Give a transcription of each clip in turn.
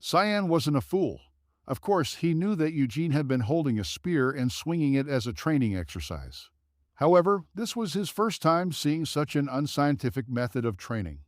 Cyan wasn't a fool. Of course, he knew that Eugene had been holding a spear and swinging it as a training exercise. However, this was his first time seeing such an unscientific method of training.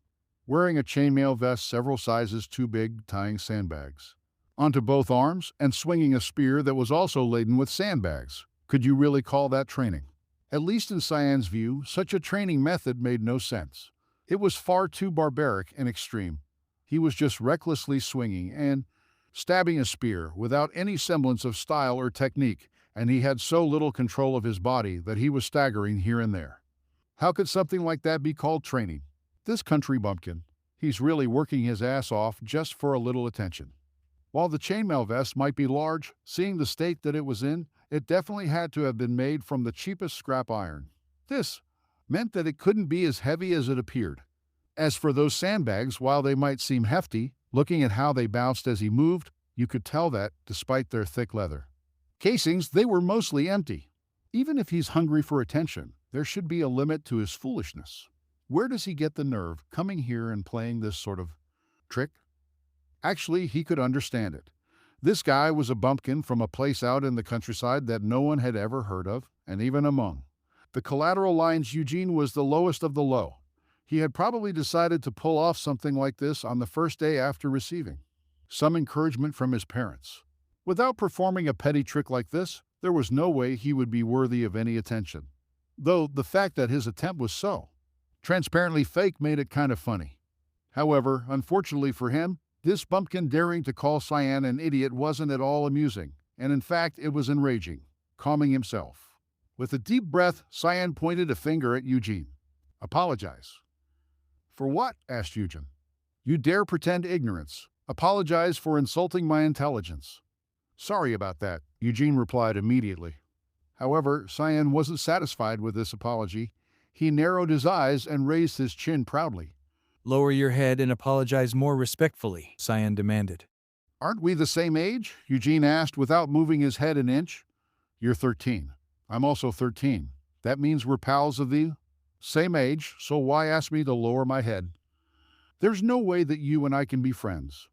Wearing a chainmail vest several sizes too big, tying sandbags onto both arms, and swinging a spear that was also laden with sandbags. Could you really call that training? At least in Cyan's view, such a training method made no sense. It was far too barbaric and extreme. He was just recklessly swinging and stabbing a spear without any semblance of style or technique, and he had so little control of his body that he was staggering here and there. How could something like that be called training? This country bumpkin, he's really working his ass off just for a little attention. While the chainmail vest might be large, seeing the state that it was in, it definitely had to have been made from the cheapest scrap iron. This meant that it couldn't be as heavy as it appeared. As for those sandbags, while they might seem hefty, looking at how they bounced as he moved, you could tell that, despite their thick leather casings, they were mostly empty. Even if he's hungry for attention, there should be a limit to his foolishness. Where does he get the nerve coming here and playing this sort of trick? Actually, he could understand it. This guy was a bumpkin from a place out in the countryside that no one had ever heard of, and even among the collateral lines, Eugene was the lowest of the low. He had probably decided to pull off something like this on the first day after receiving some encouragement from his parents. Without performing a petty trick like this, there was no way he would be worthy of any attention. Though the fact that his attempt was so transparently fake made it kind of funny. However, unfortunately for him, this bumpkin daring to call Cyan an idiot wasn't at all amusing, and in fact it was enraging. Calming himself. With a deep breath, Cyan pointed a finger at Eugene. Apologize. For what? Asked Eugene. You dare pretend ignorance. Apologize for insulting my intelligence. Sorry about that, Eugene replied immediately. However, Cyan wasn't satisfied with this apology. He narrowed his eyes and raised his chin proudly. Lower your head and apologize more respectfully, Cyan demanded. Aren't we the same age? Eugene asked without moving his head an inch. You're 13. I'm also 13. That means we're pals of the same age, so why ask me to lower my head? There's no way that you and I can be friends.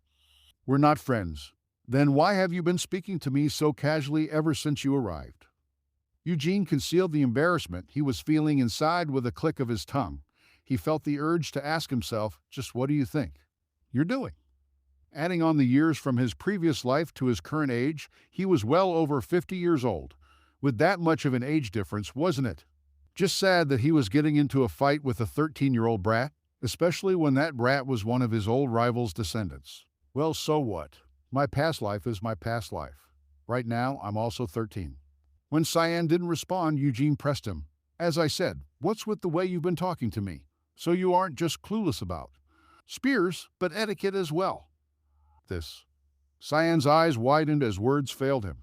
We're not friends. Then why have you been speaking to me so casually ever since you arrived? Eugene concealed the embarrassment he was feeling inside with a click of his tongue. He felt the urge to ask himself, just what do you think you're doing? Adding on the years from his previous life to his current age, he was well over 50 years old. With that much of an age difference, wasn't it? Just sad that he was getting into a fight with a 13-year-old brat, especially when that brat was one of his old rival's descendants. Well, so what? My past life is my past life. Right now, I'm also 13. When Cyan didn't respond, Eugene pressed him. As I said, what's with the way you've been talking to me? So you aren't just clueless about spears, but etiquette as well. This. Cyan's eyes widened as words failed him.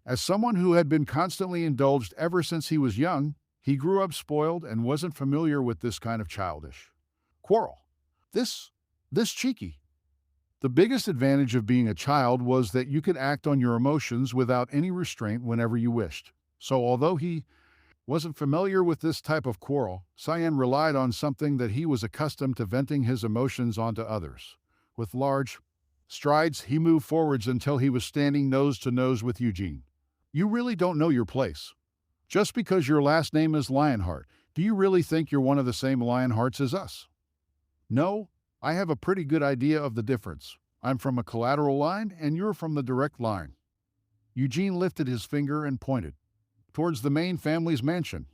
As someone who had been constantly indulged ever since he was young, he grew up spoiled and wasn't familiar with this kind of childish quarrel. This cheeky. The biggest advantage of being a child was that you could act on your emotions without any restraint whenever you wished. So although he wasn't familiar with this type of quarrel, Cyan relied on something that he was accustomed to, venting his emotions onto others. With large strides, he moved forwards until he was standing nose to nose with Eugene. You really don't know your place. Just because your last name is Lionheart, do you really think you're one of the same Lionhearts as us? No, I have a pretty good idea of the difference. I'm from a collateral line, and you're from the direct line. Eugene lifted his finger and pointed towards the main family's mansion.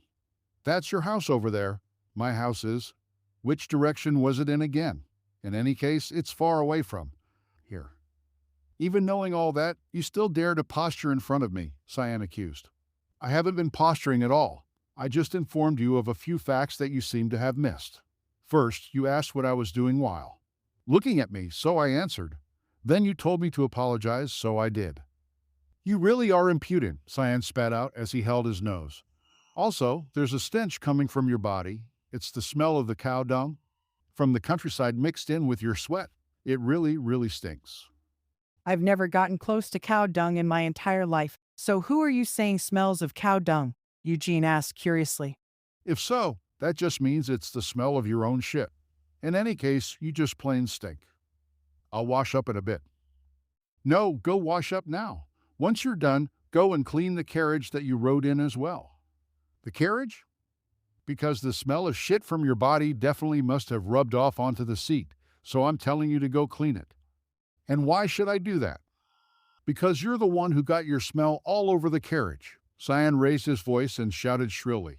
That's your house over there. My house is. Which direction was it in again? In any case, it's far away from here. Even knowing all that, you still dare to posture in front of me, Cyan accused. I haven't been posturing at all. I just informed you of a few facts that you seem to have missed. First, you asked what I was doing while looking at me, so I answered. Then you told me to apologize, so I did. You really are impudent, Cyan spat out as he held his nose. Also, there's a stench coming from your body. It's the smell of the cow dung from the countryside mixed in with your sweat. It really, really stinks. I've never gotten close to cow dung in my entire life, so who are you saying smells of cow dung? Eugene asked curiously. If so, that just means it's the smell of your own shit. In any case, you just plain stink. I'll wash up in a bit. No, go wash up now. Once you're done, go and clean the carriage that you rode in as well. The carriage? Because the smell of shit from your body definitely must have rubbed off onto the seat, so I'm telling you to go clean it. And why should I do that? Because you're the one who got your smell all over the carriage. Cyan raised his voice and shouted shrilly.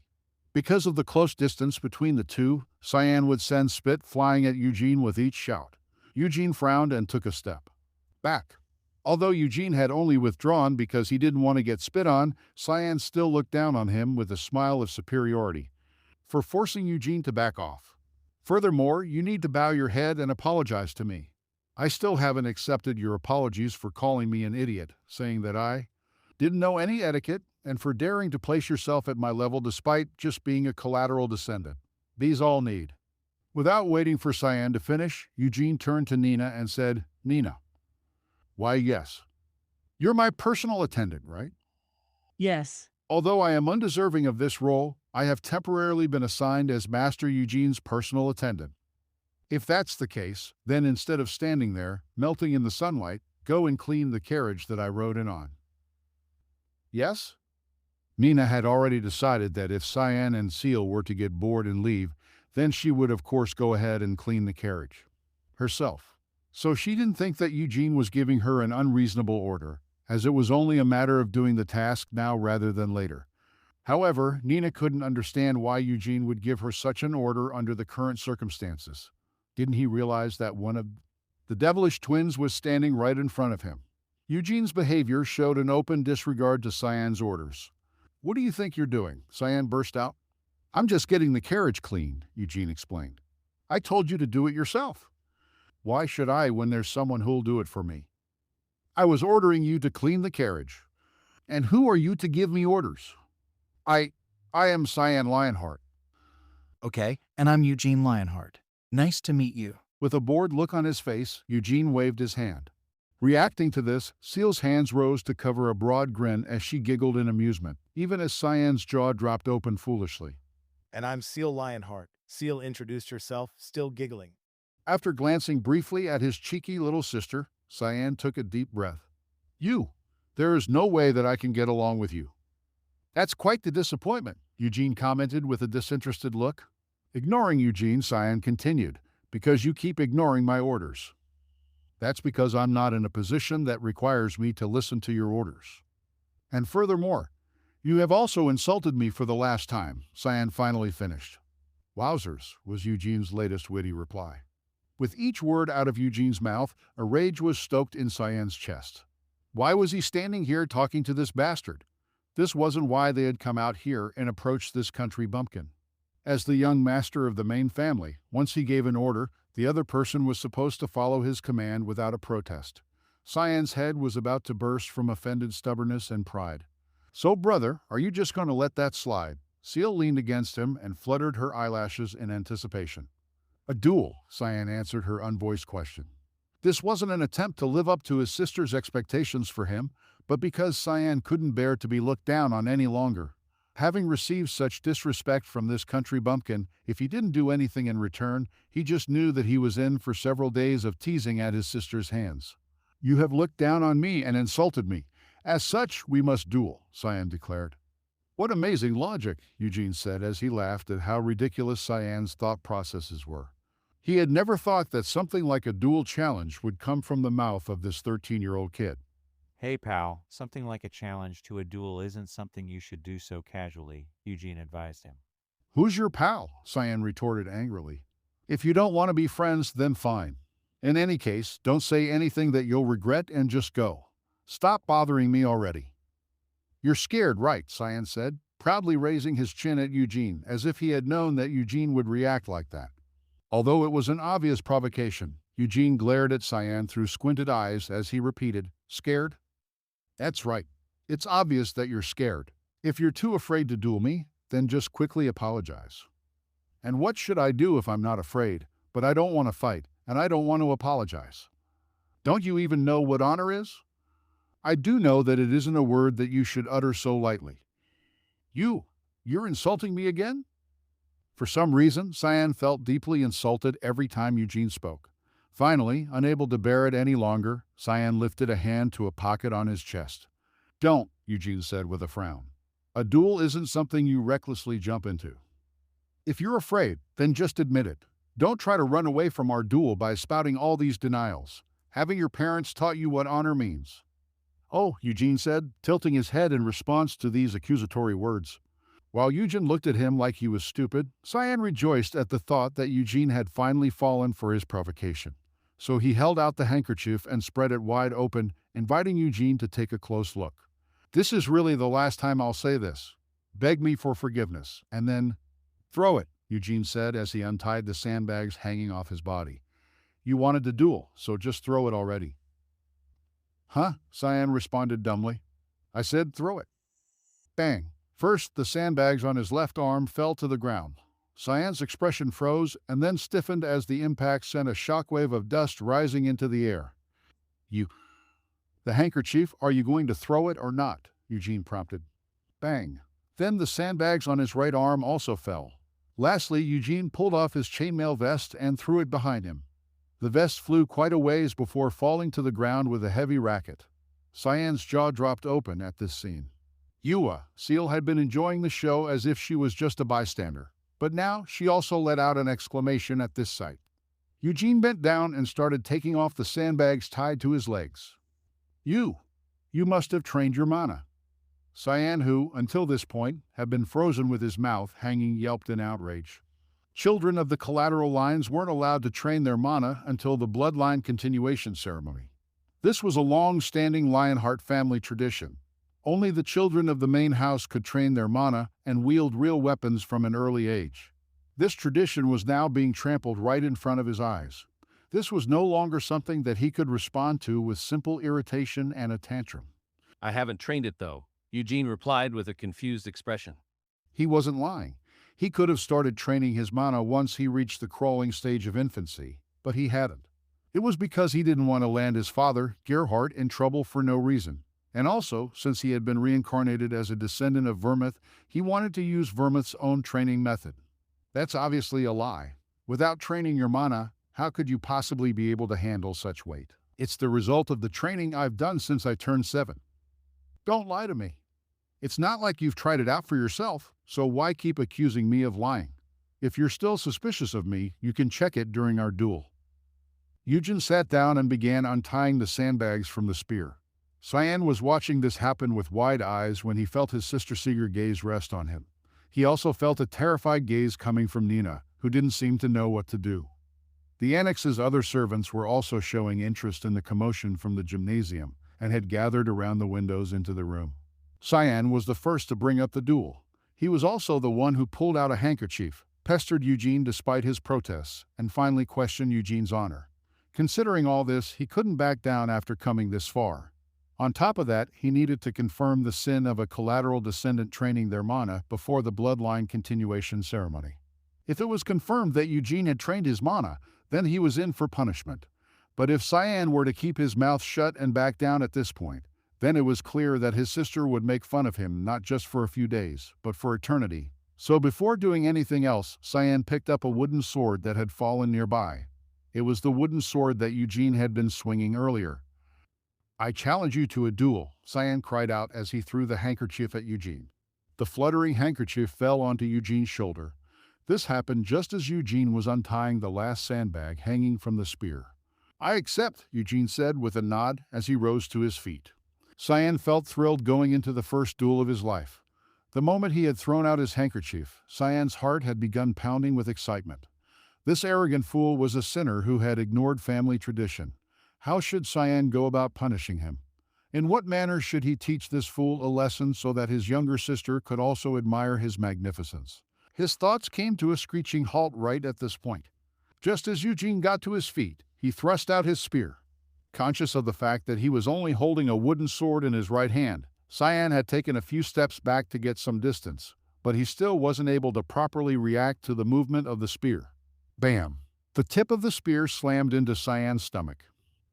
Because of the close distance between the two, Cyan would send spit flying at Eugene with each shout. Eugene frowned and took a step back. Although Eugene had only withdrawn because he didn't want to get spit on, Cyan still looked down on him with a smile of superiority for forcing Eugene to back off. Furthermore, you need to bow your head and apologize to me. I still haven't accepted your apologies for calling me an idiot, saying that I didn't know any etiquette, and for daring to place yourself at my level despite just being a collateral descendant. These all need. Without waiting for Cyan to finish, Eugene turned to Nina and said, Nina. Why, yes. You're my personal attendant, right? Yes. Although I am undeserving of this role, I have temporarily been assigned as Master Eugene's personal attendant. If that's the case, then instead of standing there, melting in the sunlight, go and clean the carriage that I rode in on. Yes? Nina had already decided that if Cyan and Seal were to get bored and leave, then she would of course go ahead and clean the carriage herself. So she didn't think that Eugene was giving her an unreasonable order, as it was only a matter of doing the task now rather than later. However, Nina couldn't understand why Eugene would give her such an order under the current circumstances. Didn't he realize that one of the devilish twins was standing right in front of him? Eugene's behavior showed an open disregard to Cyan's orders. What do you think you're doing? Cyan burst out. I'm just getting the carriage cleaned, Eugene explained. I told you to do it yourself. Why should I when there's someone who'll do it for me? I was ordering you to clean the carriage. And who are you to give me orders? I am Cyan Lionheart. Okay, and I'm Eugene Lionheart. Nice to meet you. With a bored look on his face, Eugene waved his hand. Reacting to this, Seal's hands rose to cover a broad grin as she giggled in amusement, even as Cyan's jaw dropped open foolishly. And I'm Seal Lionheart. Seal introduced herself, still giggling. After glancing briefly at his cheeky little sister, Cyan took a deep breath. You! There is no way that I can get along with you. That's quite the disappointment, Eugene commented with a disinterested look. Ignoring Eugene, Cyan continued, because you keep ignoring my orders. That's because I'm not in a position that requires me to listen to your orders. And furthermore, you have also insulted me for the last time, Cyan finally finished. Wowzers, was Eugene's latest witty reply. With each word out of Eugene's mouth, a rage was stoked in Cyan's chest. Why was he standing here talking to this bastard? This wasn't why they had come out here and approached this country bumpkin. As the young master of the main family, once he gave an order, the other person was supposed to follow his command without a protest. Cyan's head was about to burst from offended stubbornness and pride. So, brother, are you just going to let that slide? Seal leaned against him and fluttered her eyelashes in anticipation. A duel, Cyan answered her unvoiced question. This wasn't an attempt to live up to his sister's expectations for him, but because Cyan couldn't bear to be looked down on any longer. Having received such disrespect from this country bumpkin, if he didn't do anything in return, he just knew that he was in for several days of teasing at his sister's hands. You have looked down on me and insulted me. As such, we must duel, Cyan declared. What amazing logic, Eugene said as he laughed at how ridiculous Cyan's thought processes were. He had never thought that something like a duel challenge would come from the mouth of this 13-year-old kid. Hey pal, something like a challenge to a duel isn't something you should do so casually, Eugene advised him. Who's your pal? Cyan retorted angrily. If you don't want to be friends, then fine. In any case, don't say anything that you'll regret and just go. Stop bothering me already. You're scared, right? Cyan said, proudly raising his chin at Eugene, as if he had known that Eugene would react like that. Although it was an obvious provocation, Eugene glared at Cyan through squinted eyes as he repeated, Scared? That's right. It's obvious that you're scared. If you're too afraid to duel me, then just quickly apologize. And what should I do if I'm not afraid, but I don't want to fight, and I don't want to apologize? Don't you even know what honor is? I do know that it isn't a word that you should utter so lightly. You're insulting me again? For some reason, Cyan felt deeply insulted every time Eugene spoke. Finally, unable to bear it any longer, Cyan lifted a hand to a pocket on his chest. Don't, Eugene said with a frown. A duel isn't something you recklessly jump into. If you're afraid, then just admit it. Don't try to run away from our duel by spouting all these denials. Having your parents taught you what honor means. Oh, Eugene said, tilting his head in response to these accusatory words. While Eugene looked at him like he was stupid, Cyan rejoiced at the thought that Eugene had finally fallen for his provocation. So he held out the handkerchief and spread it wide open, inviting Eugene to take a close look. This is really the last time I'll say this. Beg me for forgiveness, and then throw it, Eugene said as he untied the sandbags hanging off his body. You wanted to duel, so just throw it already. Huh? Cyan responded dumbly. I said throw it. Bang. First, the sandbags on his left arm fell to the ground. Cyan's expression froze and then stiffened as the impact sent a shockwave of dust rising into the air. The handkerchief, are you going to throw it or not? Eugene prompted. Bang. Then the sandbags on his right arm also fell. Lastly, Eugene pulled off his chainmail vest and threw it behind him. The vest flew quite a ways before falling to the ground with a heavy racket. Cyan's jaw dropped open at this scene. Yua, Seal had been enjoying the show as if she was just a bystander, but now she also let out an exclamation at this sight. Eugene bent down and started taking off the sandbags tied to his legs. You must have trained your mana. Cyan, who, until this point, had been frozen with his mouth hanging, yelped in outrage. Children of the collateral lines weren't allowed to train their mana until the bloodline continuation ceremony. This was a long-standing Lionheart family tradition. Only the children of the main house could train their mana and wield real weapons from an early age. This tradition was now being trampled right in front of his eyes. This was no longer something that he could respond to with simple irritation and a tantrum. I haven't trained it, though, Eugene replied with a confused expression. He wasn't lying. He could have started training his mana once he reached the crawling stage of infancy, but he hadn't. It was because he didn't want to land his father, Gerhardt, in trouble for no reason. And also, since he had been reincarnated as a descendant of Vermouth, he wanted to use Vermouth's own training method. That's obviously a lie. Without training your mana, how could you possibly be able to handle such weight? It's the result of the training I've done since I turned 7. Don't lie to me. It's not like you've tried it out for yourself, so why keep accusing me of lying? If you're still suspicious of me, you can check it during our duel. Eugene sat down and began untying the sandbags from the spear. Cyan was watching this happen with wide eyes when he felt his sister Seeger gaze rest on him. He also felt a terrified gaze coming from Nina, who didn't seem to know what to do. The annex's other servants were also showing interest in the commotion from the gymnasium and had gathered around the windows into the room. Cyan was the first to bring up the duel. He was also the one who pulled out a handkerchief, pestered Eugene despite his protests, and finally questioned Eugene's honor. Considering all this, he couldn't back down after coming this far. On top of that, he needed to confirm the sin of a collateral descendant training their mana before the bloodline continuation ceremony. If it was confirmed that Eugene had trained his mana, then he was in for punishment. But if Cyan were to keep his mouth shut and back down at this point, then it was clear that his sister would make fun of him not just for a few days, but for eternity. So before doing anything else, Cyan picked up a wooden sword that had fallen nearby. It was the wooden sword that Eugene had been swinging earlier. I challenge you to a duel, Cyan cried out as he threw the handkerchief at Eugene. The fluttering handkerchief fell onto Eugene's shoulder. This happened just as Eugene was untying the last sandbag hanging from the spear. I accept, Eugene said with a nod as he rose to his feet. Cyan felt thrilled going into the first duel of his life. The moment he had thrown out his handkerchief, Cyan's heart had begun pounding with excitement. This arrogant fool was a sinner who had ignored family tradition. How should Cyan go about punishing him? In what manner should he teach this fool a lesson so that his younger sister could also admire his magnificence? His thoughts came to a screeching halt right at this point. Just as Eugene got to his feet, he thrust out his spear. Conscious of the fact that he was only holding a wooden sword in his right hand, Cyan had taken a few steps back to get some distance, but he still wasn't able to properly react to the movement of the spear. Bam! The tip of the spear slammed into Cyan's stomach.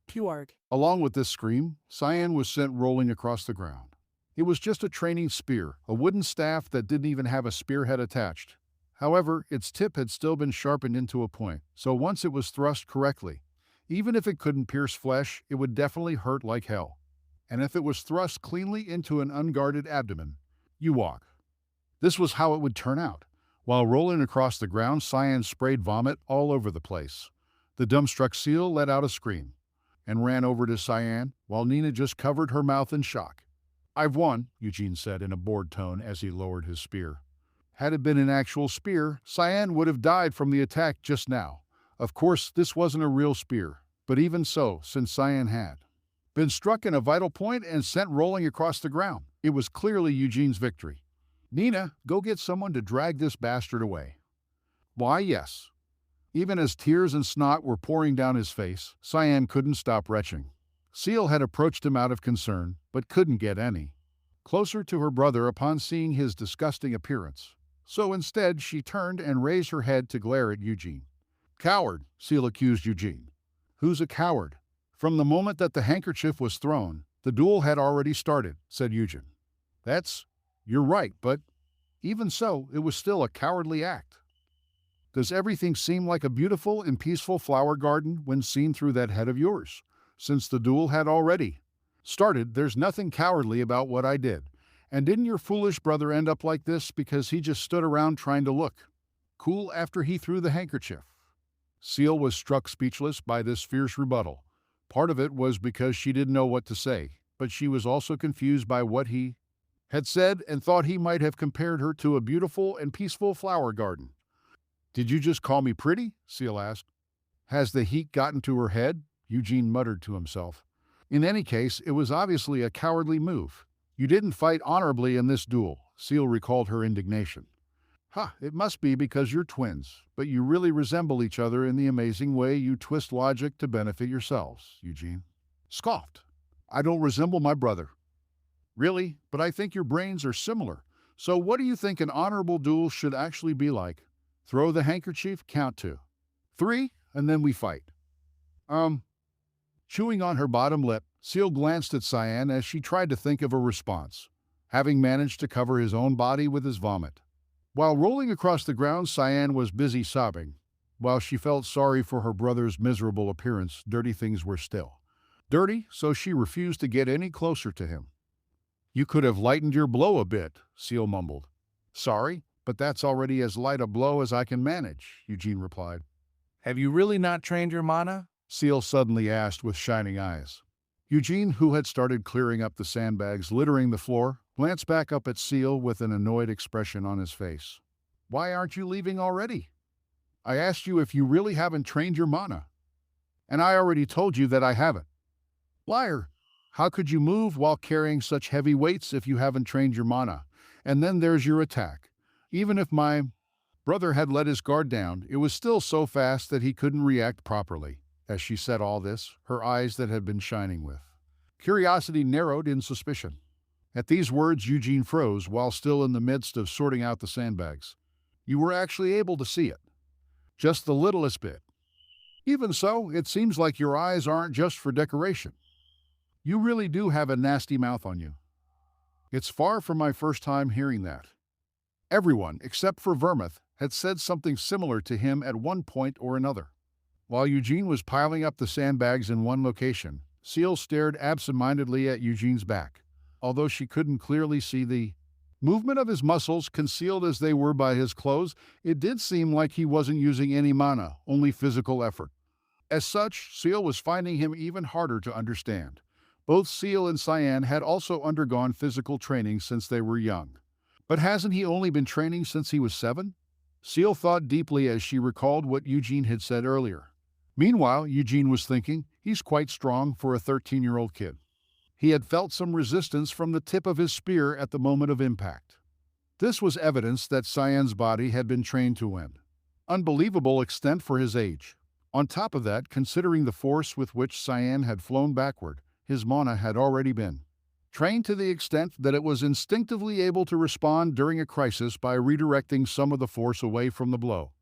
Puarg. Along with this scream, Cyan was sent rolling across the ground. It was just a training spear, a wooden staff that didn't even have a spearhead attached. However, its tip had still been sharpened into a point, so once it was thrust correctly, Even if it couldn't pierce flesh, it would definitely hurt like hell. And if it was thrust cleanly into an unguarded abdomen, you walk. This was how it would turn out. While rolling across the ground, Cyan sprayed vomit all over the place. The dumbstruck seal let out a scream and ran over to Cyan, while Nina just covered her mouth in shock. "I've won," Eugene said in a bored tone as he lowered his spear. Had it been an actual spear, Cyan would have died from the attack just now. Of course, this wasn't a real spear, but even so, since Cyan had been struck in a vital point and sent rolling across the ground, it was clearly Eugene's victory. "Nina, go get someone to drag this bastard away." "Why, yes." Even as tears and snot were pouring down his face, Cyan couldn't stop retching. Seal had approached him out of concern, but couldn't get any closer to her brother upon seeing his disgusting appearance. So instead, she turned and raised her head to glare at Eugene. "Coward," Seal accused Eugene. "Who's a coward?" "From the moment that the handkerchief was thrown, the duel had already started," said Eugene. You're right, but even so, it was still a cowardly act. Does everything seem like a beautiful and peaceful flower garden when seen through that head of yours? Since the duel had already started, there's nothing cowardly about what I did. And didn't your foolish brother end up like this because he just stood around trying to look cool after he threw the handkerchief? Seal was struck speechless by this fierce rebuttal. Part of it was because she didn't know what to say, but she was also confused by what he had said and thought he might have compared her to a beautiful and peaceful flower garden. "Did you just call me pretty?" Seal asked. "Has the heat gotten to her head?" Eugene muttered to himself. In any case, it was obviously a cowardly move. "You didn't fight honorably in this duel," Seal recalled her indignation. It must be because you're twins, but you really resemble each other in the amazing way you twist logic to benefit yourselves," Eugene scoffed. "I don't resemble my brother." "Really? But I think your brains are similar. So what do you think an honorable duel should actually be like? Throw the handkerchief, count to 3, and then we fight." Chewing on her bottom lip, Seal glanced at Cyan as she tried to think of a response, having managed to cover his own body with his vomit. While rolling across the ground, Cyan was busy sobbing. While she felt sorry for her brother's miserable appearance, dirty things were still dirty, so she refused to get any closer to him. "You could have lightened your blow a bit," Seal mumbled. "Sorry, but that's already as light a blow as I can manage," Eugene replied. Have you really not trained your mana? Seal suddenly asked with shining eyes. Eugene, who had started clearing up the sandbags littering the floor, glanced back up at Seal with an annoyed expression on his face. "Why aren't you leaving already? I asked you if you really haven't trained your mana. And I already told you that I haven't." "Liar! How could you move while carrying such heavy weights if you haven't trained your mana? And then there's your attack. Even if my brother had let his guard down, it was still so fast that he couldn't react properly." As she said all this, her eyes that had been shining with curiosity narrowed in suspicion. At these words, Eugene froze while still in the midst of sorting out the sandbags. "You were actually able to see it. Just the littlest bit. Even so, it seems like your eyes aren't just for decoration. You really do have a nasty mouth on you." It's far from my first time hearing that. Everyone, except for Vermouth, had said something similar to him at one point or another. While Eugene was piling up the sandbags in one location, Seal stared absent-mindedly at Eugene's back. Although she couldn't clearly see the movement of his muscles, concealed as they were by his clothes, it did seem like he wasn't using any mana, only physical effort. As such, Seal was finding him even harder to understand. Both Seal and Cyan had also undergone physical training since they were young. But hasn't he only been training since he was 7? Seal thought deeply as she recalled what Eugene had said earlier. Meanwhile, Eugene was thinking, he's quite strong for a 13-year-old kid. He had felt some resistance from the tip of his spear at the moment of impact. This was evidence that Cyan's body had been trained to an unbelievable extent for his age. On top of that, considering the force with which Cyan had flown backward, his mana had already been trained to the extent that it was instinctively able to respond during a crisis by redirecting some of the force away from the blow.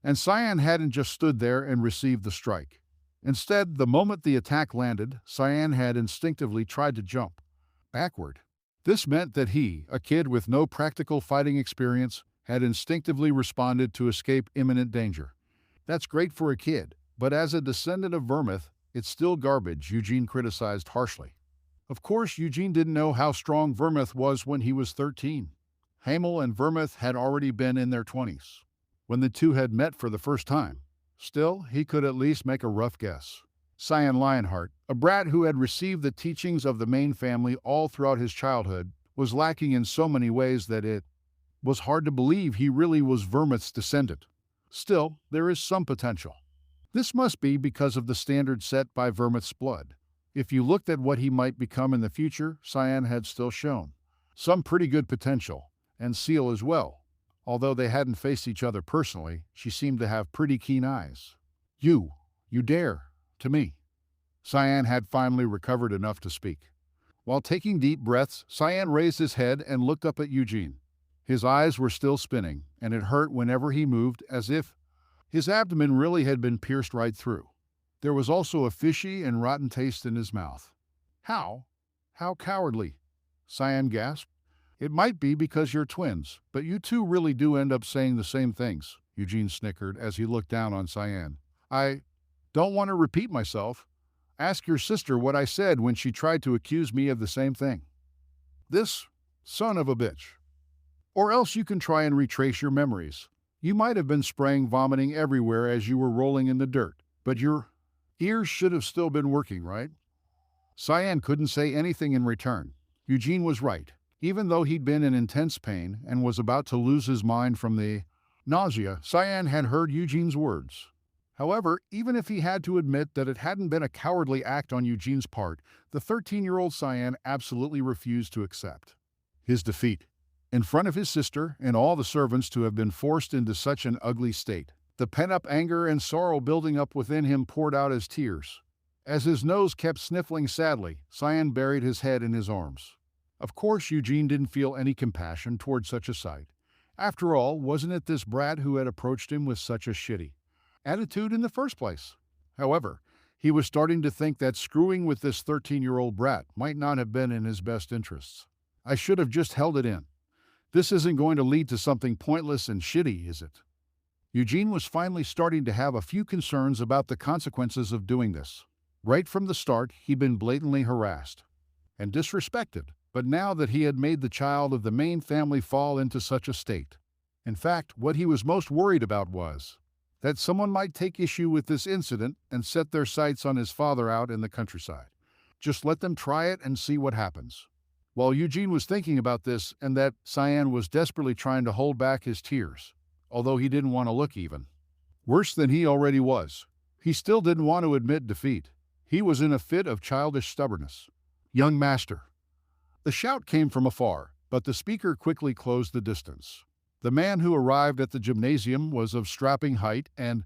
And Cyan hadn't just stood there and received the strike. Instead, the moment the attack landed, Cyan had instinctively tried to jump backward. This meant that he, a kid with no practical fighting experience, had instinctively responded to escape imminent danger. That's great for a kid, but as a descendant of Vermouth, It's still garbage, Eugene criticized harshly. Of course, Eugene didn't know how strong Vermouth was when he was 13. Hamel and Vermouth had already been in their 20s when the two had met for the first time. Still, he could at least make a rough guess. Cyan Lionheart, a brat who had received the teachings of the main family all throughout his childhood, was lacking in so many ways that it was hard to believe he really was Vermouth's descendant. Still, there is some potential. This must be because of the standard set by Vermouth's blood. If you looked at what he might become in the future, Cyan had still shown some pretty good potential, and Seal as well. Although they hadn't faced each other personally, she seemed to have pretty keen eyes. You dare, to me. Cyan had finally recovered enough to speak. While taking deep breaths, Cyan raised his head and looked up at Eugene. His eyes were still spinning, and it hurt whenever he moved, as if his abdomen really had been pierced right through. There was also a fishy and rotten taste in his mouth. How? How cowardly, Cyan gasped. It might be because you're twins, but you two really do end up saying the same things, Eugene snickered as he looked down on Cyan. I don't want to repeat myself. Ask your sister what I said when she tried to accuse me of the same thing. This son of a bitch. Or else you can try and retrace your memories. You might have been spraying vomiting everywhere as you were rolling in the dirt, but your ears should have still been working, right? Cyan couldn't say anything in return. Eugene was right. Even though he'd been in intense pain and was about to lose his mind from the nausea, Cyan had heard Eugene's words. However, even if he had to admit that it hadn't been a cowardly act on Eugene's part, the 13-year-old Cyan absolutely refused to accept his defeat in front of his sister and all the servants to have been forced into such an ugly state. The pent-up anger and sorrow building up within him poured out as tears. As his nose kept sniffling sadly, Cyan buried his head in his arms. Of course, Eugene didn't feel any compassion toward such a sight. After all, wasn't it this brat who had approached him with such a shitty attitude in the first place? However, he was starting to think that screwing with this 13-year-old brat might not have been in his best interests. I should have just held it in. This isn't going to lead to something pointless and shitty, is it? Eugene was finally starting to have a few concerns about the consequences of doing this. Right from the start, he'd been blatantly harassed and disrespected, but now that he had made the child of the main family fall into such a state. In fact, what he was most worried about was that someone might take issue with this incident and set their sights on his father out in the countryside. Just let them try it and see what happens. While Eugene was thinking about this and that Cyan was desperately trying to hold back his tears, although he didn't want to look even worse than he already was, he still didn't want to admit defeat. He was in a fit of childish stubbornness. Young master. The shout came from afar, but the speaker quickly closed the distance. The man who arrived at the gymnasium was of strapping height and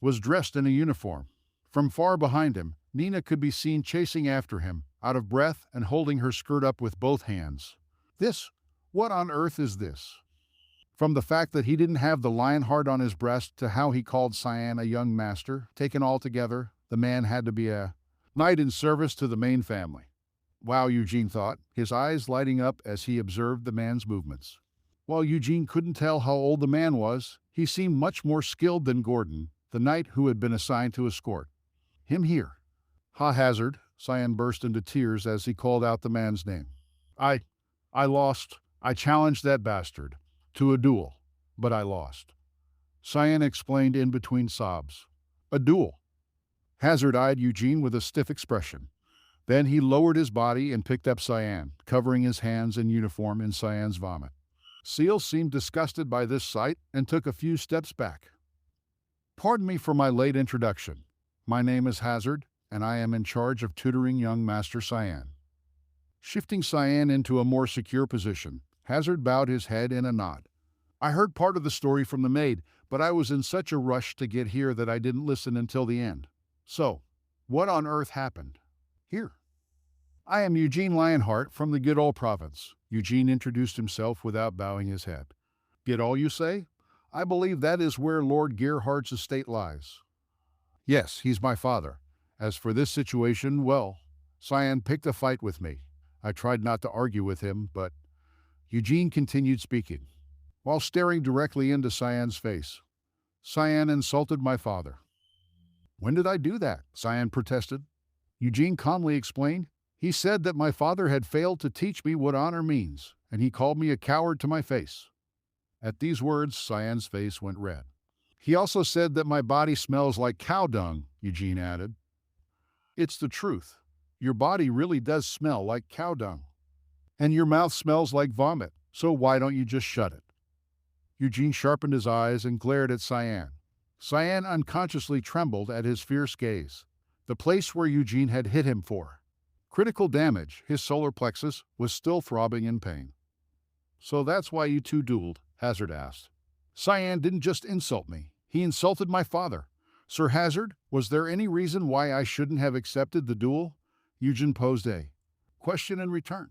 was dressed in a uniform. From far behind him, Nina could be seen chasing after him, out of breath and holding her skirt up with both hands. What on earth is this? From the fact that he didn't have the lion heart on his breast to how he called Cyan a young master, taken all together, the man had to be a knight in service to the main family. Wow, Eugene thought, his eyes lighting up as he observed the man's movements. While Eugene couldn't tell how old the man was, he seemed much more skilled than Gordon, the knight who had been assigned to escort him here. Hazard, Cyan burst into tears as he called out the man's name. I lost. I challenged that bastard to a duel, but I lost. Cyan explained in between sobs. A duel? Hazard eyed Eugene with a stiff expression. Then he lowered his body and picked up Cyan, covering his hands and uniform in Cyan's vomit. Seal seemed disgusted by this sight and took a few steps back. Pardon me for my late introduction. My name is Hazard, and I am in charge of tutoring young Master Cyan. Shifting Cyan into a more secure position, Hazard bowed his head in a nod. I heard part of the story from the maid, but I was in such a rush to get here that I didn't listen until the end. So, what on earth happened here? I am Eugene Lionheart from the Goodall province. Eugene introduced himself without bowing his head. Goodall, you say? I believe that is where Lord Gerhard's estate lies. Yes, he's my father. As for this situation, well, Cyan picked a fight with me. I tried not to argue with him, but Eugene continued speaking, while staring directly into Cyan's face. Cyan insulted my father. When did I do that? Cyan protested. Eugene calmly explained. He said that my father had failed to teach me what honor means, and he called me a coward to my face. At these words, Cyan's face went red. He also said that my body smells like cow dung, Eugene added. It's the truth. Your body really does smell like cow dung. And your mouth smells like vomit, so why don't you just shut it? Eugene sharpened his eyes and glared at Cyan. Cyan unconsciously trembled at his fierce gaze, the place where Eugene had hit him for. Critical damage, his solar plexus, was still throbbing in pain. So that's why you two dueled? Hazard asked. Cyan didn't just insult me, he insulted my father. Sir Hazard, was there any reason why I shouldn't have accepted the duel? Eugene posed a question in return.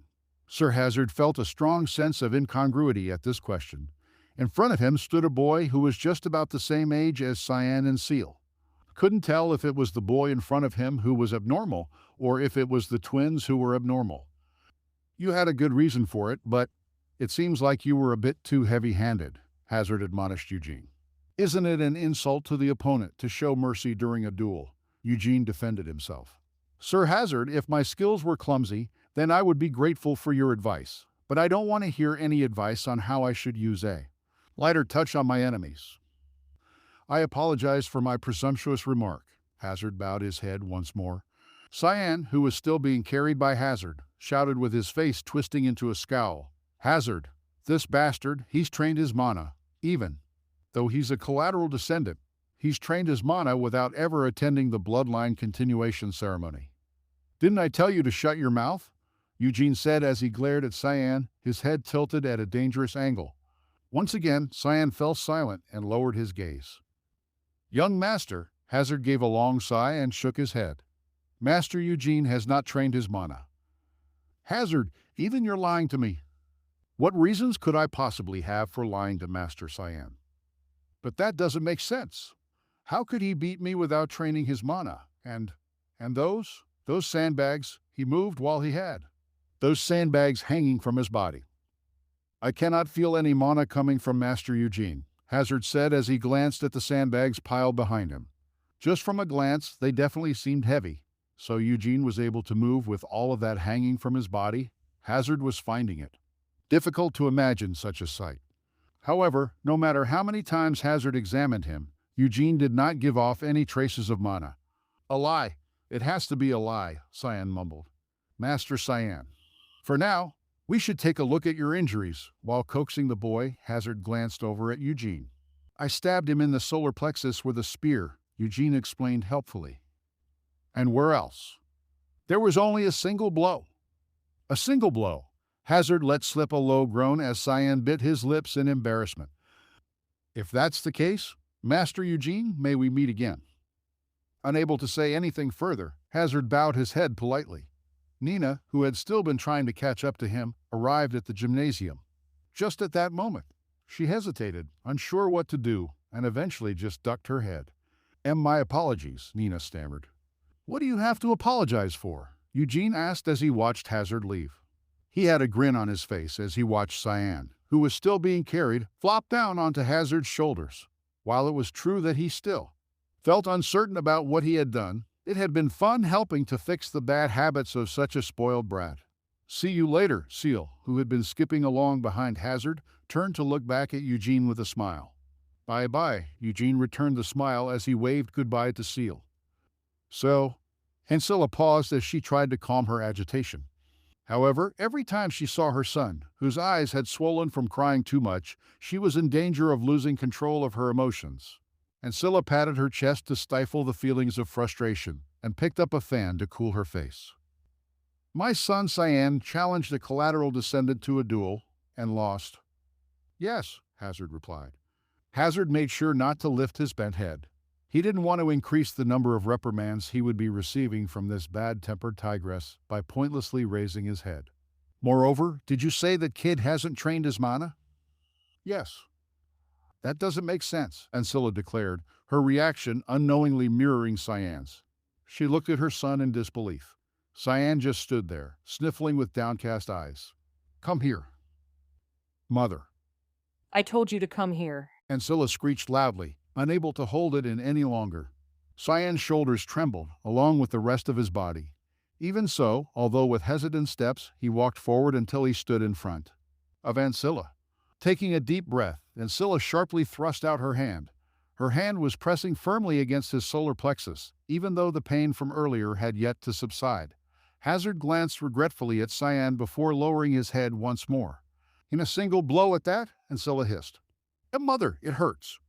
Sir Hazard felt a strong sense of incongruity at this question. In front of him stood a boy who was just about the same age as Cyan and Seal. Couldn't tell if it was the boy in front of him who was abnormal or if it was the twins who were abnormal. You had a good reason for it, but it seems like you were a bit too heavy-handed, Hazard admonished Eugene. Isn't it an insult to the opponent to show mercy during a duel? Eugene defended himself. Sir Hazard, if my skills were clumsy, then I would be grateful for your advice, but I don't want to hear any advice on how I should use a lighter touch on my enemies. I apologize for my presumptuous remark. Hazard bowed his head once more. Cyan, who was still being carried by Hazard, shouted with his face twisting into a scowl. Hazard, this bastard, he's trained his mana, even though he's a collateral descendant. He's trained his mana without ever attending the bloodline continuation ceremony. Didn't I tell you to shut your mouth? Eugene said as he glared at Cyan, his head tilted at a dangerous angle. Once again, Cyan fell silent and lowered his gaze. Young master, Hazard gave a long sigh and shook his head. Master Eugene has not trained his mana. Hazard, even you're lying to me. What reasons could I possibly have for lying to Master Cyan? But that doesn't make sense. How could he beat me without training his mana? And those sandbags he moved while he had. Those sandbags hanging from his body. I cannot feel any mana coming from Master Eugene, Hazard said as he glanced at the sandbags piled behind him. Just from a glance, they definitely seemed heavy, so Eugene was able to move with all of that hanging from his body. Hazard was finding it difficult to imagine such a sight. However, no matter how many times Hazard examined him, Eugene did not give off any traces of mana. A lie. It has to be a lie, Cyan mumbled. Master Cyan. For now, we should take a look at your injuries. While coaxing the boy, Hazard glanced over at Eugene. I stabbed him in the solar plexus with a spear, Eugene explained helpfully. And where else? There was only a single blow. A single blow. Hazard let slip a low groan as Cyan bit his lips in embarrassment. If that's the case, Master Eugene, may we meet again? Unable to say anything further, Hazard bowed his head politely. Nina, who had still been trying to catch up to him, arrived at the gymnasium. Just at that moment, she hesitated, unsure what to do, and eventually just ducked her head. My apologies, Nina stammered. What do you have to apologize for? Eugene asked as he watched Hazard leave. He had a grin on his face as he watched Cyan, who was still being carried, flop down onto Hazard's shoulders. While it was true that he still felt uncertain about what he had done, it had been fun helping to fix the bad habits of such a spoiled brat. See you later, Seal, who had been skipping along behind Hazard, turned to look back at Eugene with a smile. Bye-bye, Eugene returned the smile as he waved goodbye to Seal. So, Hansela paused as she tried to calm her agitation. However, every time she saw her son, whose eyes had swollen from crying too much, she was in danger of losing control of her emotions. And Scylla patted her chest to stifle the feelings of frustration and picked up a fan to cool her face. My son Cyan challenged a collateral descendant to a duel and lost. Yes, Hazard replied. Hazard made sure not to lift his bent head. He didn't want to increase the number of reprimands he would be receiving from this bad-tempered tigress by pointlessly raising his head. Moreover, did you say that kid hasn't trained his mana? Yes. That doesn't make sense, Ancilla declared, her reaction unknowingly mirroring Cyan's. She looked at her son in disbelief. Cyan just stood there, sniffling with downcast eyes. Come here. Mother. I told you to come here. Ancilla screeched loudly, unable to hold it in any longer. Cyan's shoulders trembled, along with the rest of his body. Even so, although with hesitant steps, he walked forward until he stood in front of Ancilla. Taking a deep breath, Ancilla sharply thrust out her hand. Her hand was pressing firmly against his solar plexus, even though the pain from earlier had yet to subside. Hazard glanced regretfully at Cyan before lowering his head once more. In a single blow at that, Ancilla hissed, "Mother, it hurts."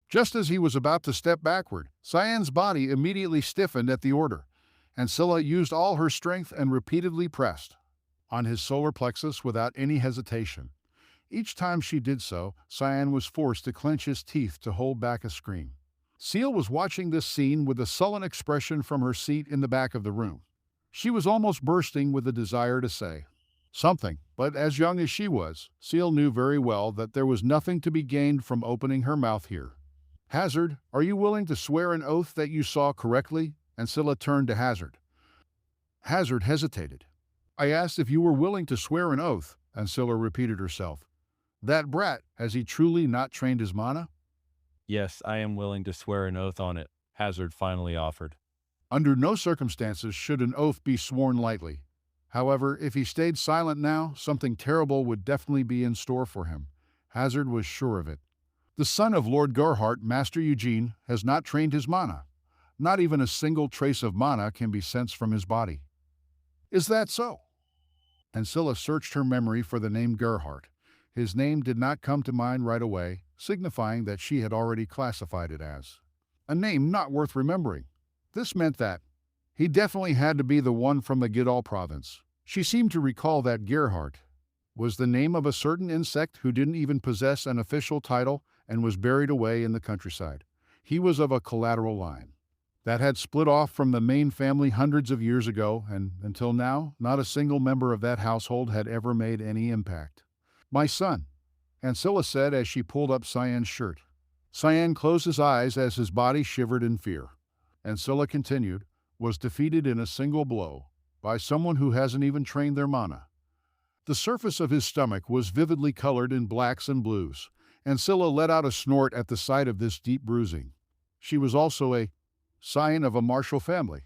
Just as he was about to step backward, Cyan's body immediately stiffened at the order. Ancilla used all her strength and repeatedly pressed on his solar plexus without any hesitation. Each time she did so, Cyan was forced to clench his teeth to hold back a scream. Seal was watching this scene with a sullen expression from her seat in the back of the room. She was almost bursting with a desire to say something, but as young as she was, Seal knew very well that there was nothing to be gained from opening her mouth here. "Hazard, are you willing to swear an oath that you saw correctly?" Ancilla turned to Hazard. Hazard hesitated. "I asked if you were willing to swear an oath," Ancilla repeated herself. "That brat, has he truly not trained his mana?" Yes, I am willing to swear an oath on it, Hazard finally offered. Under no circumstances should an oath be sworn lightly. However, if he stayed silent now, something terrible would definitely be in store for him. Hazard was sure of it. The son of Lord Gerhardt, Master Eugene, has not trained his mana. Not even a single trace of mana can be sensed from his body. Is that so? Ancilla searched her memory for the name Gerhardt. His name did not come to mind right away, signifying that she had already classified it as a name not worth remembering. This meant that he definitely had to be the one from the Gidal province. She seemed to recall that Gerhardt was the name of a certain insect who didn't even possess an official title and was buried away in the countryside. He was of a collateral line that had split off from the main family hundreds of years ago, and until now, not a single member of that household had ever made any impact. "My son," Ancilla said as she pulled up Cyan's shirt. Cyan closed his eyes as his body shivered in fear. Ancilla continued, "was defeated in a single blow by someone who hasn't even trained their mana." The surface of his stomach was vividly colored in blacks and blues. Ancilla let out a snort at the sight of this deep bruising. She was also a scion of a martial family.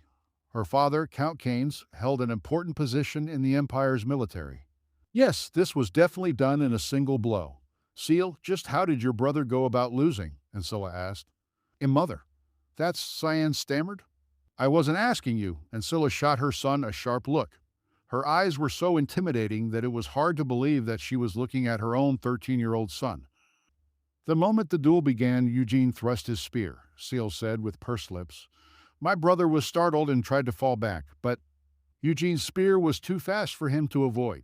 Her father, Count Canes, held an important position in the Empire's military. "Yes, this was definitely done in a single blow." "Seal, just how did your brother go about losing?" Ancilla asked. "Mother." "That's," Cyan stammered. "I wasn't asking you." Ancilla shot her son a sharp look. Her eyes were so intimidating that it was hard to believe that she was looking at her own 13-year-old son. The moment the duel began, Eugene thrust his spear, Seal said with pursed lips. "My brother was startled and tried to fall back, but Eugene's spear was too fast for him to avoid."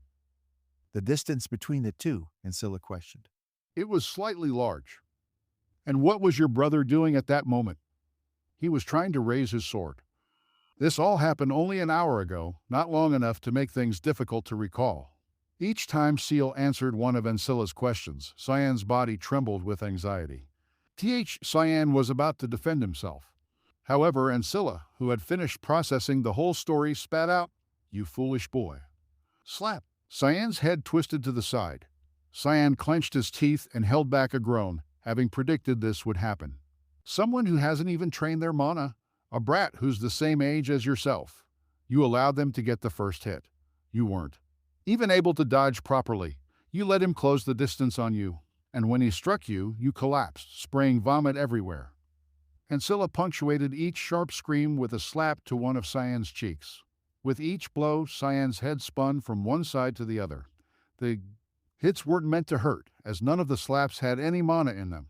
The distance between the two, Ancilla questioned. "It was slightly large." "And what was your brother doing at that moment?" "He was trying to raise his sword." This all happened only an hour ago, not long enough to make things difficult to recall. Each time Seal answered one of Ancilla's questions, Cyan's body trembled with anxiety. Cyan was about to defend himself. However, Ancilla, who had finished processing the whole story, spat out, "You foolish boy." Slap! Cyan's head twisted to the side. Cyan clenched his teeth and held back a groan, having predicted this would happen. "Someone who hasn't even trained their mana, a brat who's the same age as yourself. You allowed them to get the first hit. You weren't even able to dodge properly. You let him close the distance on you, and when he struck you, you collapsed, spraying vomit everywhere." Ancilla punctuated each sharp scream with a slap to one of Cyan's cheeks. With each blow, Cyan's head spun from one side to the other. The hits weren't meant to hurt, as none of the slaps had any mana in them.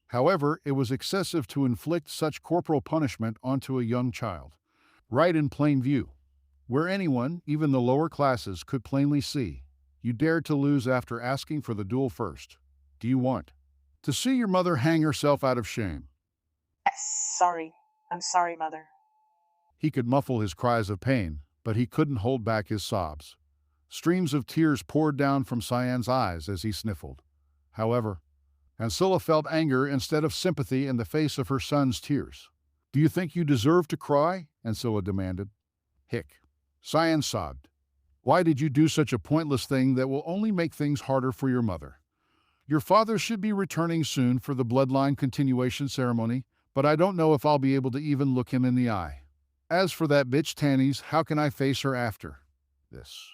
However, it was excessive to inflict such corporal punishment onto a young child, right in plain view, where anyone, even the lower classes, could plainly see. You dared to lose after asking for the duel first. Do you want to see your mother hang herself out of shame? Sorry. I'm sorry, Mother. He could muffle his cries of pain, but he couldn't hold back his sobs. Streams of tears poured down from Cyan's eyes as he sniffled. However, Ancilla felt anger instead of sympathy in the face of her son's tears. "Do you think you deserve to cry?" Ancilla demanded. "Hick." Cyan sobbed. "Why did you do such a pointless thing that will only make things harder for your mother? Your father should be returning soon for the bloodline continuation ceremony, but I don't know if I'll be able to even look him in the eye. As for that bitch Tannis, how can I face her after this?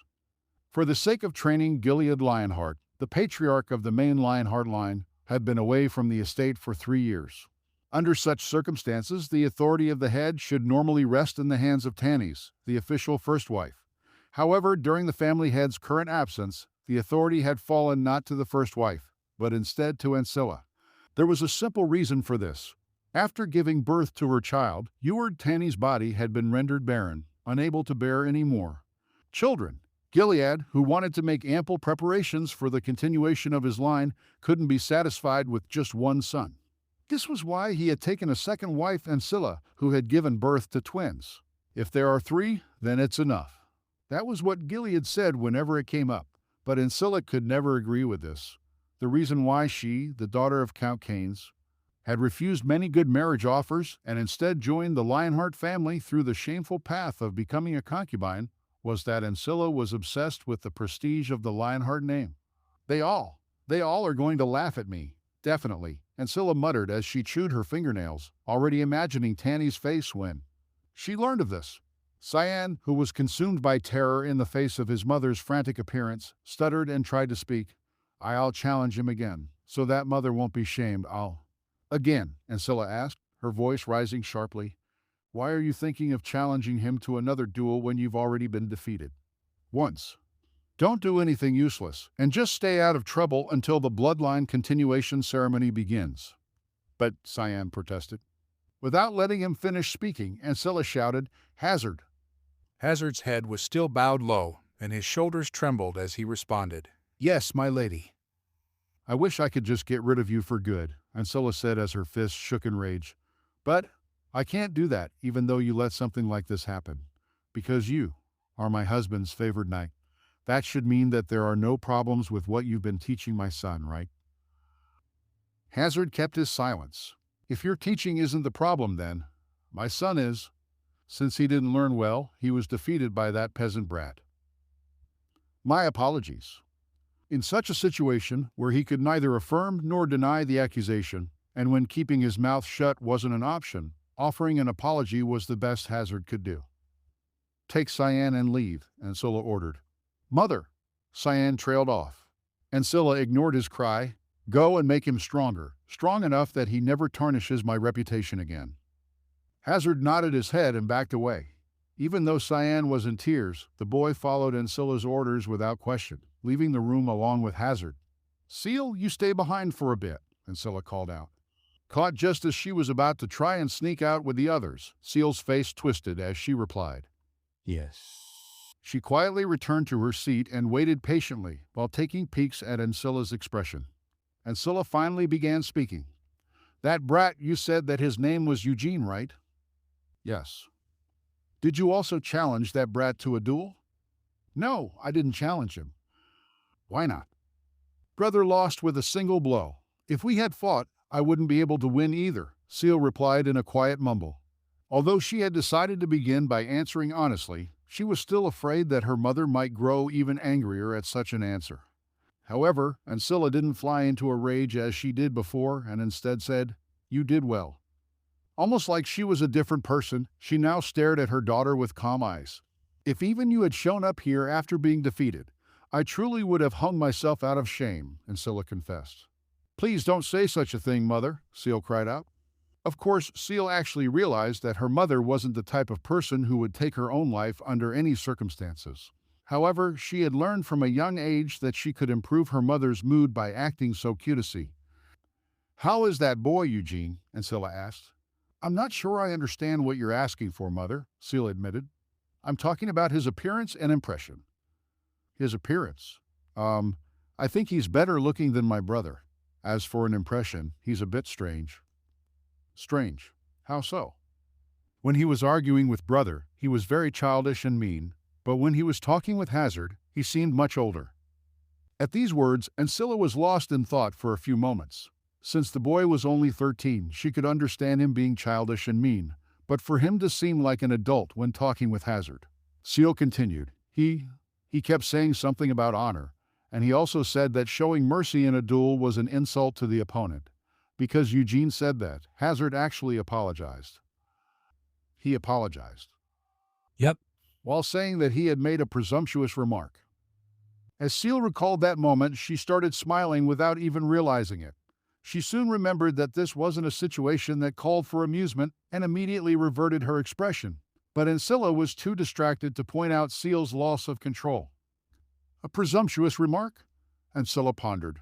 For the sake of training Gilead Lionheart, the patriarch of the main Lionheart line had been away from the estate for 3 years. Under such circumstances, the authority of the head should normally rest in the hands of Tannis, the official first wife. However, during the family head's current absence, the authority had fallen not to the first wife, but instead to Ancilla. There was a simple reason for this. After giving birth to her child, Eward Tanny's body had been rendered barren, unable to bear any more children. Gilead, who wanted to make ample preparations for the continuation of his line, couldn't be satisfied with just one son. This was why he had taken a second wife, Ancilla, who had given birth to twins. If there are 3, then it's enough. That was what Gilead said whenever it came up, but Ancilla could never agree with this. The reason why she, the daughter of Count Canes, had refused many good marriage offers and instead joined the Lionheart family through the shameful path of becoming a concubine was that Ancilla was obsessed with the prestige of the Lionheart name. They all are going to laugh at me, definitely, Ancilla muttered as she chewed her fingernails, already imagining Tanny's face when she learned of this. Cyan, who was consumed by terror in the face of his mother's frantic appearance, stuttered and tried to speak. I'll challenge him again, so that mother won't be shamed. Again, Ancilla asked, her voice rising sharply. Why are you thinking of challenging him to another duel when you've already been defeated? Once. Don't do anything useless, and just stay out of trouble until the bloodline continuation ceremony begins. But Cyan protested. Without letting him finish speaking, Ancilla shouted, Hazard. Hazard's head was still bowed low, and his shoulders trembled as he responded. Yes, my lady. I wish I could just get rid of you for good, Ancilla said as her fists shook in rage. But I can't do that, even though you let something like this happen. Because you are my husband's favored knight. That should mean that there are no problems with what you've been teaching my son, right? Hazard kept his silence. If your teaching isn't the problem, then my son is. Since he didn't learn well, he was defeated by that peasant brat. My apologies. In such a situation, where he could neither affirm nor deny the accusation, and when keeping his mouth shut wasn't an option, offering an apology was the best Hazard could do. Take Cyan and leave, Ancilla ordered. Mother! Cyan trailed off. Ancilla ignored his cry. Go and make him stronger, strong enough that he never tarnishes my reputation again. Hazard nodded his head and backed away. Even though Cyan was in tears, the boy followed Ancilla's orders without question, leaving the room along with Hazard. Seal, you stay behind for a bit, Ancilla called out. Caught just as she was about to try and sneak out with the others, Seal's face twisted as she replied. Yes. She quietly returned to her seat and waited patiently while taking peeks at Ancilla's expression. Ancilla finally began speaking. That brat, you said that his name was Eugene, right? Yes. Did you also challenge that brat to a duel? No, I didn't challenge him. Why not? Brother lost with a single blow. If we had fought, I wouldn't be able to win either, Seal replied in a quiet mumble. Although she had decided to begin by answering honestly, she was still afraid that her mother might grow even angrier at such an answer. However, Ancilla didn't fly into a rage as she did before and instead said, You did well. Almost like she was a different person, she now stared at her daughter with calm eyes. If even you had shown up here after being defeated, I truly would have hung myself out of shame, Ancilla confessed. Please don't say such a thing, Mother, Seal cried out. Of course, Seal actually realized that her mother wasn't the type of person who would take her own life under any circumstances. However, she had learned from a young age that she could improve her mother's mood by acting so cutesy. How is that boy, Eugene? Ancilla asked. I'm not sure I understand what you're asking for, Mother, Seal admitted. I'm talking about his appearance and impression. His appearance? I think he's better looking than my brother. As for an impression, he's a bit strange. Strange? How so? When he was arguing with brother, he was very childish and mean, but when he was talking with Hazard, he seemed much older. At these words, Ancilla was lost in thought for a few moments. Since the boy was only 13, she could understand him being childish and mean, but for him to seem like an adult when talking with Hazard. Seal continued. He kept saying something about honor, and he also said that showing mercy in a duel was an insult to the opponent. Because Eugene said that, Hazard actually apologized. He apologized. Yep. While saying that he had made a presumptuous remark. As Seal recalled that moment, she started smiling without even realizing it. She soon remembered that this wasn't a situation that called for amusement and immediately reverted her expression. But Ancilla was too distracted to point out Seal's loss of control. A presumptuous remark? Ancilla pondered.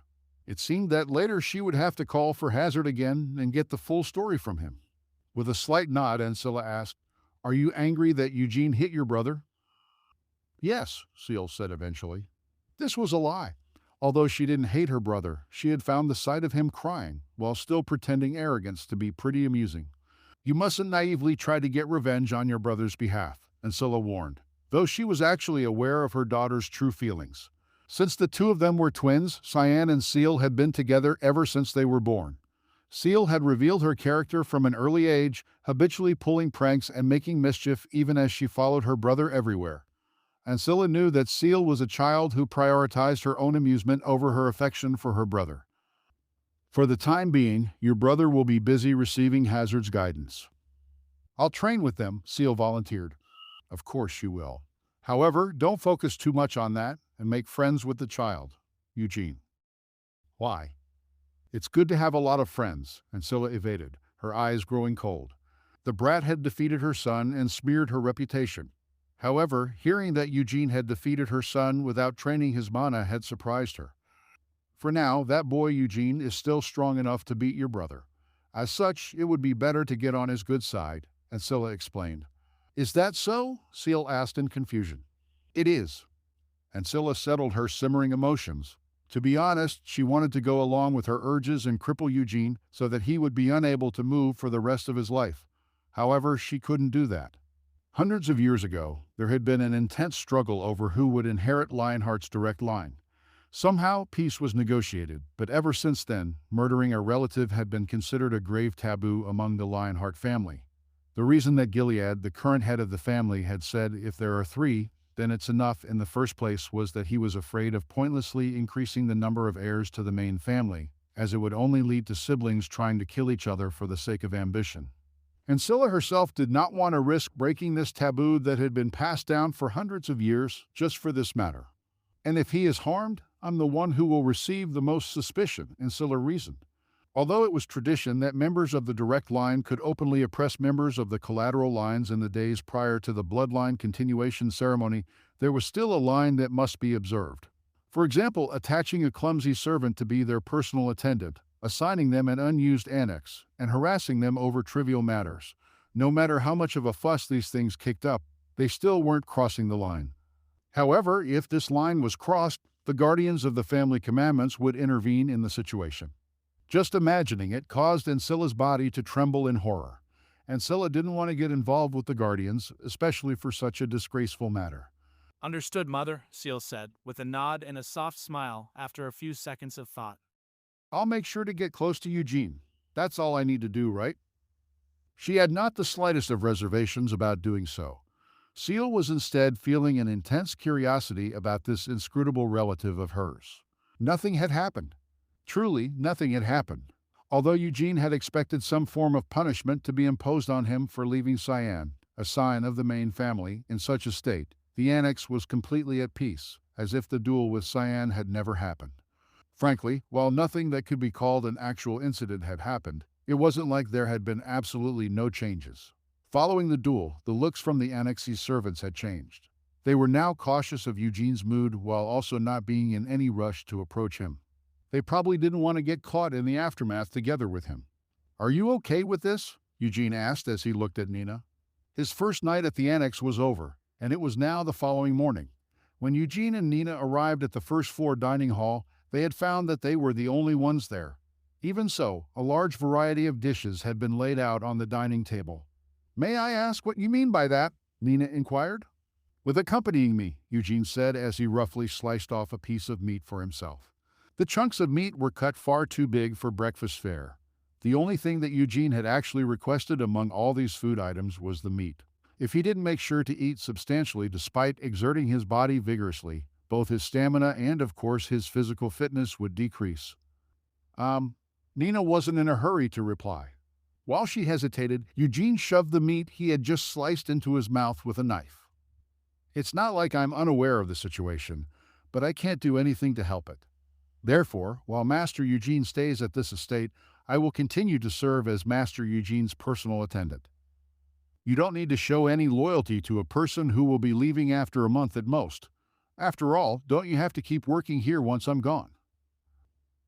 It seemed that later she would have to call for Hazard again and get the full story from him. With a slight nod, Ancilla asked, "Are you angry that Eugene hit your brother?" "Yes," Seal said eventually. This was a lie. Although she didn't hate her brother, she had found the sight of him crying, while still pretending arrogance, to be pretty amusing. "You mustn't naively try to get revenge on your brother's behalf," Ancilla warned, though she was actually aware of her daughter's true feelings. Since the two of them were twins, Cyan and Seal had been together ever since they were born. Seal had revealed her character from an early age, habitually pulling pranks and making mischief even as she followed her brother everywhere. Ancilla knew that Seal was a child who prioritized her own amusement over her affection for her brother. "For the time being, your brother will be busy receiving Hazard's guidance." "I'll train with them," Seal volunteered. "Of course you will. However, don't focus too much on that and make friends with the child, Eugene." "Why?" "It's good to have a lot of friends," Ancilla evaded, her eyes growing cold. The brat had defeated her son and smeared her reputation. However, hearing that Eugene had defeated her son without training his mana had surprised her. "For now, that boy Eugene is still strong enough to beat your brother. As such, it would be better to get on his good side," Ancilla explained. "Is that so?" Seal asked in confusion. "It is." Ancilla settled her simmering emotions. To be honest, she wanted to go along with her urges and cripple Eugene so that he would be unable to move for the rest of his life. However, she couldn't do that. Hundreds of years ago, there had been an intense struggle over who would inherit Lionheart's direct line. Somehow, peace was negotiated, but ever since then, murdering a relative had been considered a grave taboo among the Lionheart family. The reason that Gilead, the current head of the family, had said if there are 3, then it's enough in the first place was that he was afraid of pointlessly increasing the number of heirs to the main family, as it would only lead to siblings trying to kill each other for the sake of ambition. Ancilla herself did not want to risk breaking this taboo that had been passed down for hundreds of years just for this matter. "And if he is harmed, I'm the one who will receive the most suspicion," Ancilla reasoned. Although it was tradition that members of the direct line could openly oppress members of the collateral lines in the days prior to the bloodline continuation ceremony, there was still a line that must be observed. For example, attaching a clumsy servant to be their personal attendant, assigning them an unused annex, and harassing them over trivial matters. No matter how much of a fuss these things kicked up, they still weren't crossing the line. However, if this line was crossed, the guardians of the family commandments would intervene in the situation. Just imagining it caused Ancilla's body to tremble in horror. Ancilla didn't want to get involved with the guardians, especially for such a disgraceful matter. "Understood, Mother," Seal said, with a nod and a soft smile after a few seconds of thought. "I'll make sure to get close to Eugene. That's all I need to do, right?" She had not the slightest of reservations about doing so. Seal was instead feeling an intense curiosity about this inscrutable relative of hers. Nothing had happened. Truly, nothing had happened. Although Eugene had expected some form of punishment to be imposed on him for leaving Cyan, a scion of the main family, in such a state, the annex was completely at peace, as if the duel with Cyan had never happened. Frankly, while nothing that could be called an actual incident had happened, it wasn't like there had been absolutely no changes. Following the duel, the looks from the annexe's servants had changed. They were now cautious of Eugene's mood while also not being in any rush to approach him. They probably didn't want to get caught in the aftermath together with him. "Are you okay with this?" Eugene asked as he looked at Nina. His first night at the annex was over, and it was now the following morning. When Eugene and Nina arrived at the first-floor dining hall, they had found that they were the only ones there. Even so, a large variety of dishes had been laid out on the dining table. "May I ask what you mean by that?" Nina inquired. "With accompanying me," Eugene said as he roughly sliced off a piece of meat for himself. The chunks of meat were cut far too big for breakfast fare. The only thing that Eugene had actually requested among all these food items was the meat. If he didn't make sure to eat substantially despite exerting his body vigorously, both his stamina and, of course, his physical fitness would decrease. Nina wasn't in a hurry to reply. While she hesitated, Eugene shoved the meat he had just sliced into his mouth with a knife. It's not like I'm unaware of the situation, but I can't do anything to help it. Therefore, while Master Eugene stays at this estate, I will continue to serve as Master Eugene's personal attendant. You don't need to show any loyalty to a person who will be leaving after a month at most. After all, don't you have to keep working here once I'm gone?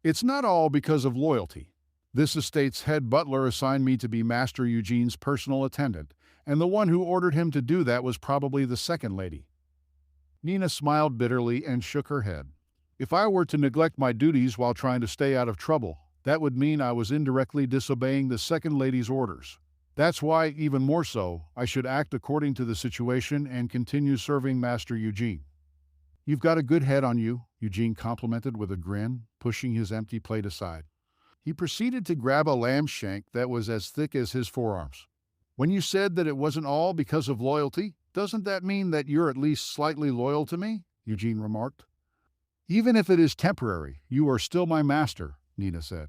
It's not all because of loyalty. This estate's head butler assigned me to be Master Eugene's personal attendant, and the one who ordered him to do that was probably the second lady. Nina smiled bitterly and shook her head. If I were to neglect my duties while trying to stay out of trouble, that would mean I was indirectly disobeying the second lady's orders. That's why, even more so, I should act according to the situation and continue serving Master Eugene. You've got a good head on you, Eugene complimented with a grin, pushing his empty plate aside. He proceeded to grab a lamb shank that was as thick as his forearms. When you said that it wasn't all because of loyalty, doesn't that mean that you're at least slightly loyal to me? Eugene remarked. Even if it is temporary, you are still my master, Nina said.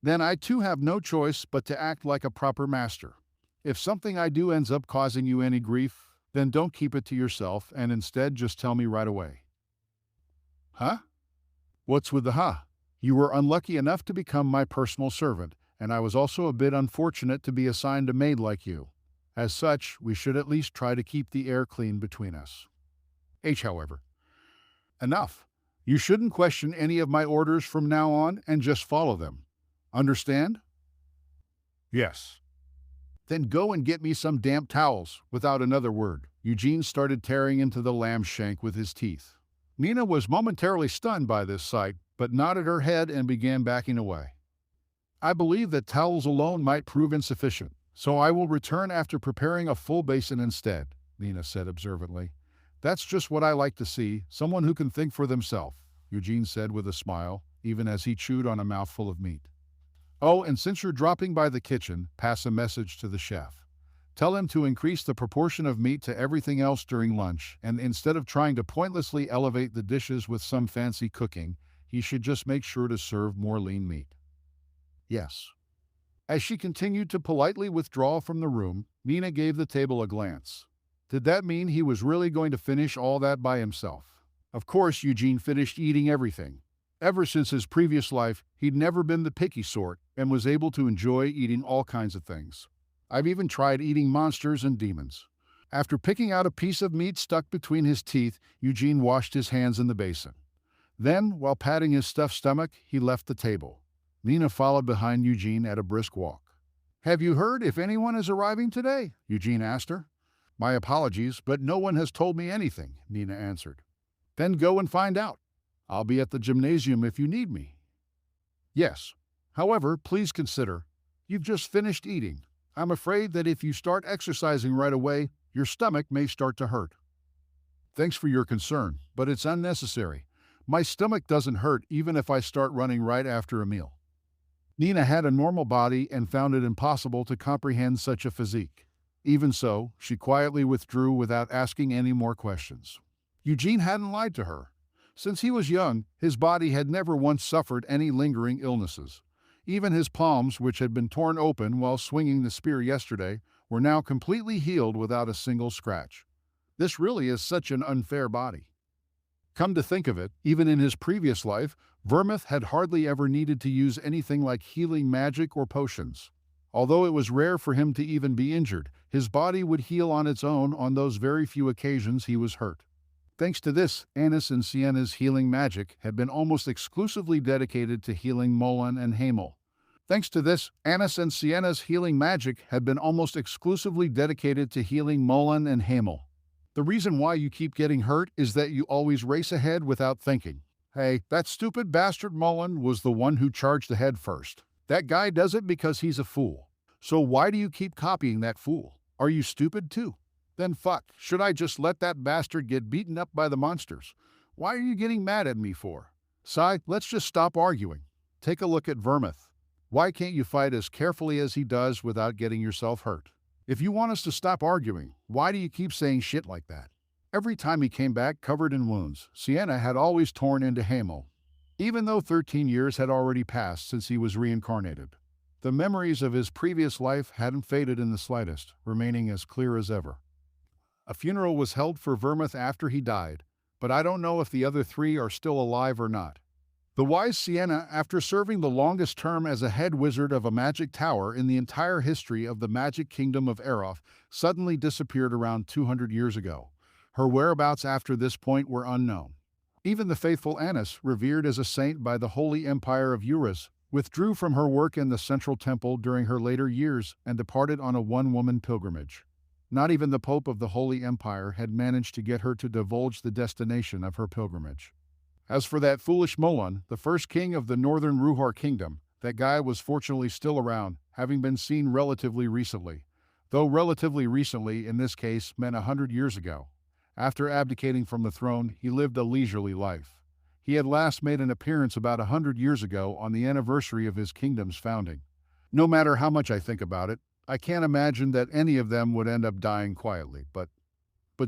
Then I too have no choice but to act like a proper master. If something I do ends up causing you any grief, then don't keep it to yourself and instead just tell me right away. Huh? What's with the huh? You were unlucky enough to become my personal servant, and I was also a bit unfortunate to be assigned a maid like you. As such, we should at least try to keep the air clean between us. However. Enough. You shouldn't question any of my orders from now on and just follow them. Understand? Yes. Then go and get me some damp towels. Without another word, Eugene started tearing into the lamb shank with his teeth. Nina was momentarily stunned by this sight, but nodded her head and began backing away. I believe that towels alone might prove insufficient, so I will return after preparing a full basin instead, Nina said observantly. That's just what I like to see, someone who can think for themselves, Eugene said with a smile, even as he chewed on a mouthful of meat. Oh, and since you're dropping by the kitchen, pass a message to the chef. Tell him to increase the proportion of meat to everything else during lunch, and instead of trying to pointlessly elevate the dishes with some fancy cooking, he should just make sure to serve more lean meat. Yes. As she continued to politely withdraw from the room, Nina gave the table a glance. Did that mean he was really going to finish all that by himself? Of course, Eugene finished eating everything. Ever since his previous life, he'd never been the picky sort and was able to enjoy eating all kinds of things. I've even tried eating monsters and demons. After picking out a piece of meat stuck between his teeth, Eugene washed his hands in the basin. Then, while patting his stuffed stomach, he left the table. Nina followed behind Eugene at a brisk walk. Have you heard if anyone is arriving today? Eugene asked her. My apologies, but no one has told me anything, Nina answered. Then go and find out. I'll be at the gymnasium if you need me. Yes. However, please consider, you've just finished eating. I'm afraid that if you start exercising right away, your stomach may start to hurt. Thanks for your concern, but it's unnecessary. My stomach doesn't hurt even if I start running right after a meal. Nina had a normal body and found it impossible to comprehend such a physique. Even so, she quietly withdrew without asking any more questions. Eugene hadn't lied to her. Since he was young, his body had never once suffered any lingering illnesses. Even his palms, which had been torn open while swinging the spear yesterday, were now completely healed without a single scratch. This really is such an unfair body. Come to think of it, even in his previous life, Vermouth had hardly ever needed to use anything like healing magic or potions. Although it was rare for him to even be injured, his body would heal on its own on those very few occasions he was hurt. Thanks to this, Annis and Sienna's healing magic had been almost exclusively dedicated to healing Molan and Hamel. Thanks to this, Annis and Sienna's healing magic had been almost exclusively dedicated to healing Molan and Hamel. The reason why you keep getting hurt is that you always race ahead without thinking. Hey, that stupid bastard Molan was the one who charged ahead first. That guy does it because he's a fool. So why do you keep copying that fool? Are you stupid too? Then fuck, should I just let that bastard get beaten up by the monsters? Why are you getting mad at me for? Sai, let's just stop arguing. Take a look at Vermouth. Why can't you fight as carefully as he does without getting yourself hurt? If you want us to stop arguing, why do you keep saying shit like that? Every time he came back covered in wounds, Sienna had always torn into Hamel. even though 13 years had already passed since he was reincarnated. The memories of his previous life hadn't faded in the slightest, remaining as clear as ever. A funeral was held for Vermouth after he died, but I don't know if the other three are still alive or not. The wise Sienna, after serving the longest term as a head wizard of a magic tower in the entire history of the magic kingdom of Eroth, suddenly disappeared around 200 years ago. Her whereabouts after this point were unknown. Even the faithful Annis, revered as a saint by the Holy Empire of Eurus, withdrew from her work in the central temple during her later years and departed on a one-woman pilgrimage. Not even the Pope of the Holy Empire had managed to get her to divulge the destination of her pilgrimage. As for that foolish Molon, the first king of the northern Ruhar kingdom, that guy was fortunately still around, having been seen relatively recently. Though relatively recently in this case meant 100 years ago. After abdicating from the throne, he lived a leisurely life. He had last made an appearance about 100 years ago on the anniversary of his kingdom's founding. No matter how much I think about it, I can't imagine that any of them would end up dying quietly, but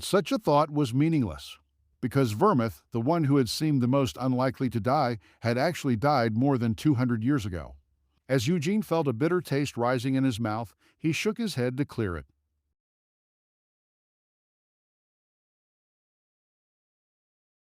such a thought was meaningless. Because Vermouth, the one who had seemed the most unlikely to die, had actually died more than 200 years ago. As Eugene felt a bitter taste rising in his mouth, he shook his head to clear it.